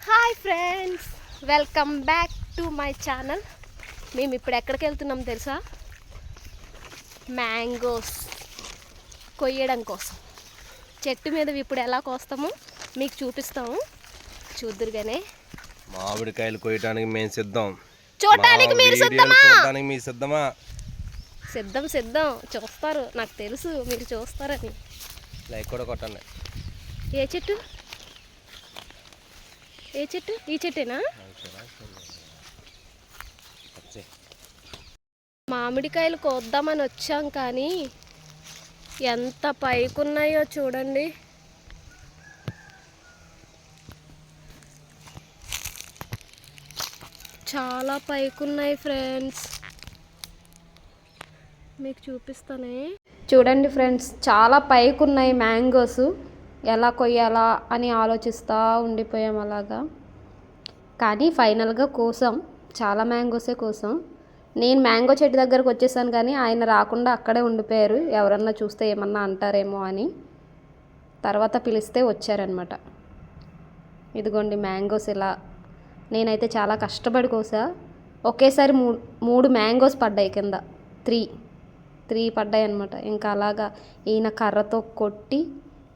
Hi friends, welcome back to my channel. మేము ఇప్పుడు ఎక్కడికి వెళ్తున్నాం తెలుసా? మ్యాంగోస్ కొయ్యడం కోసం. చెట్టు మీద ఇప్పుడు ఎలా కోస్తామో మీకు చూపిస్తాము, చూద్దురుగానే. మామిడికాయలు కొయ్యడానికి మేము సిద్ధం. చూడడానికి మీరు సిద్ధమా? సిద్ధం చూస్తారు, నాకు తెలుసు మీరు చూస్తారని. లైక్ కూడా కొట్టండి. ఏ చెట్టు? ఈ చెట్టేనా? మామిడికాయలు కోద్దామని వచ్చాం, కానీ ఎంత పైకున్నాయో చూడండి. చాలా పైకున్నాయి ఫ్రెండ్స్, మీకు చూపిస్తానే. చూడండి ఫ్రెండ్స్, చాలా పైకున్నాయి మ్యాంగోస్. ఎలా కొయ్యాలా అని ఆలోచిస్తూ ఉండిపోయాం అలాగా. కానీ ఫైనల్గా కోసాం, చాలా మ్యాంగోసే కోసాం. నేను మ్యాంగో చెట్టు దగ్గరకు వచ్చేసాను, కానీ ఆయన రాకుండా అక్కడే ఉండిపోయారు. ఎవరన్నా చూస్తే ఏమన్నా అంటారేమో అని. తర్వాత పిలిస్తే వచ్చారనమాట. ఇదిగోండి మ్యాంగోస్. ఇలా నేనైతే చాలా కష్టపడి కోసా. ఒకేసారి మూడు మ్యాంగోస్ పడ్డాయి కింద. త్రీ పడ్డాయి అనమాట. ఇంకా అలాగా ఈయన కర్రతో కొట్టి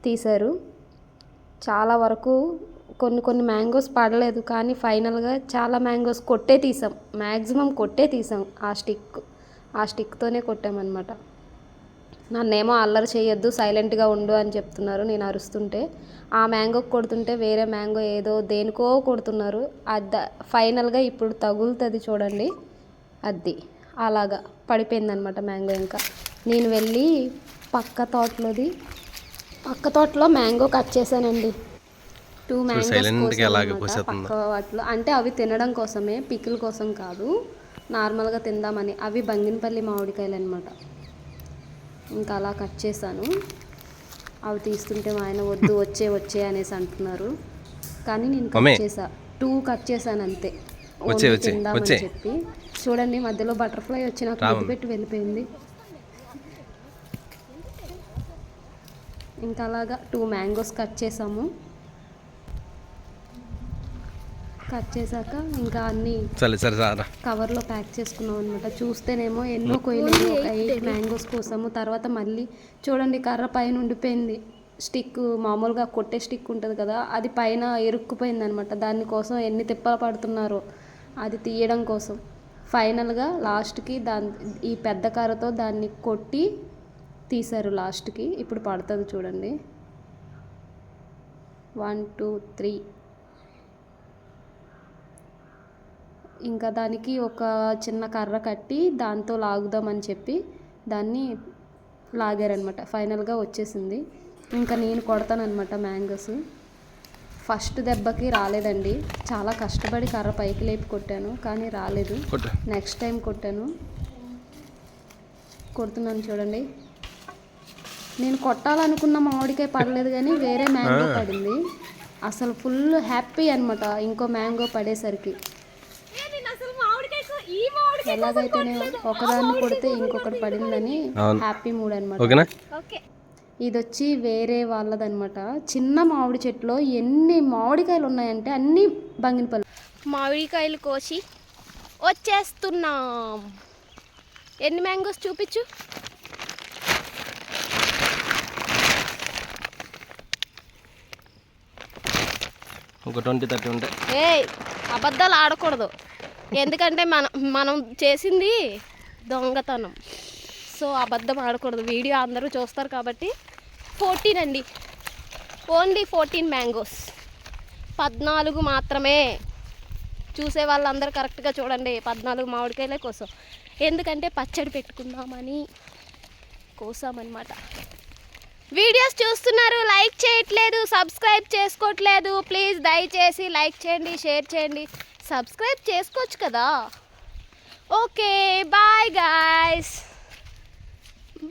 తీశారు. చాలా వరకు కొన్ని మ్యాంగోస్ పడలేదు, కానీ ఫైనల్గా చాలా మ్యాంగోస్ కొట్టే తీసాం. మ్యాక్సిమం కొట్టే తీసాం. ఆ స్టిక్తోనే కొట్టామన్నమాట. నన్నేమో అల్లరి చేయొద్దు, సైలెంట్గా ఉండు అని చెప్తున్నారు నేను అరుస్తుంటే. ఆ మ్యాంగోకి కొడుతుంటే వేరే మ్యాంగో ఏదో దేనికో కొడుతున్నారు. ఫైనల్గా ఇప్పుడు తగులుతుంది చూడండి, అది అలాగా పడిపోయిందనమాట మ్యాంగో. ఇంకా నేను వెళ్ళి పక్క తోటలో మ్యాంగో కట్ చేశానండి. 2 మ్యాంగోస్ పక్క వాటిలో. అంటే అవి తినడం కోసమే, పికిల్ కోసం కాదు, నార్మల్గా తిందామని. అవి బంగినపల్లి మామిడికాయలు అనమాట. ఇంకా అలా కట్ చేశాను. అవి తీస్తుంటే మా ఆయన వద్దు, వచ్చే అనేసి అంటున్నారు. కానీ నేను కట్ చేసా, 2 కట్ చేశాను అంతే, తిందామని చెప్పి. చూడండి, మధ్యలో బటర్ఫ్లై వచ్చి నాకు ముద్దు పెట్టి వెళ్ళిపోయింది. ఇంకా అలాగా 2 మ్యాంగోస్ కట్ చేసాము. కట్ చేశాక ఇంకా అన్నీ కవర్లో ప్యాక్ చేసుకున్నాం అనమాట. చూస్తేనేమో ఎన్నో కొయ్యలేదు, ఒక 8 మ్యాంగోస్ కోసాము. తర్వాత మళ్ళీ చూడండి, కర్ర పైన ఉండిపోయింది. స్టిక్, మామూలుగా కొట్టే స్టిక్ ఉంటుంది కదా, అది పైన ఇరుక్కుపోయింది అనమాట. దానికోసం ఎన్ని తిప్పలు పడుతున్నారో అది తీయడం కోసం. ఫైనల్గా లాస్ట్కి ఈ పెద్ద కర్రతో దాన్ని కొట్టి తీశారు లాస్ట్కి. ఇప్పుడు పడుతుంది చూడండి, 1 2 3. ఇంకా దానికి ఒక చిన్న కర్ర కట్టి దాంతో లాగుదామని చెప్పి దాన్ని లాగారనమాట. ఫైనల్గా వచ్చేసింది. ఇంకా నేను కొడతానమాట మ్యాంగోస్. ఫస్ట్ దెబ్బకి రాలేదండి, చాలా కష్టపడి కర్ర పైకి లేపి కొట్టాను, కానీ రాలేదు. నెక్స్ట్ టైం కొడుతున్నాను చూడండి. నేను కొట్టాలనుకున్న మామిడికాయ పడలేదు, కానీ వేరే మ్యాంగో పడింది. అసలు ఫుల్ హ్యాపీ అనమాట ఇంకో మ్యాంగో పడేసరికి. ఎలాగైతేనే ఒకదాన్ని కొడితే ఇంకొకటి పడిందని హ్యాపీ మూడ్ అనమాట. ఇది వచ్చి వేరే వాళ్ళదనమాట. చిన్న మామిడి చెట్టులో ఎన్ని మామిడికాయలు ఉన్నాయంటే అన్నీ బంగినపల్లి మామిడికాయలు కోసి వచ్చేస్తున్నాం. ఎన్ని మ్యాంగోస్ చూపించు. ఒక 20-30 ఉంటాయి. అబద్ధాలు ఆడకూడదు, ఎందుకంటే మనం చేసింది దొంగతనం. సో అబద్ధం ఆడకూడదు, వీడియో అందరూ చూస్తారు కాబట్టి. 14 అండి, ఓన్లీ 14 మ్యాంగోస్, 14 మాత్రమే. చూసే వాళ్ళందరూ కరెక్ట్గా చూడండి, 14 మామిడికాయలే కోసం. ఎందుకంటే పచ్చడి పెట్టుకుందామని కోసామన్నమాట. వీడియోస్ చూస్తున్నారు, లైక్ చేయట్లేదు, సబ్స్క్రైబ్ చేసుకోవట్లేదు. ప్లీజ్ దయచేసి లైక్ చేయండి, షేర్ చేయండి, సబ్స్క్రైబ్ చేసుకోవచ్చు కదా. Okay, bye guys,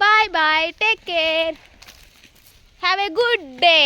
bye, take care, have a good day.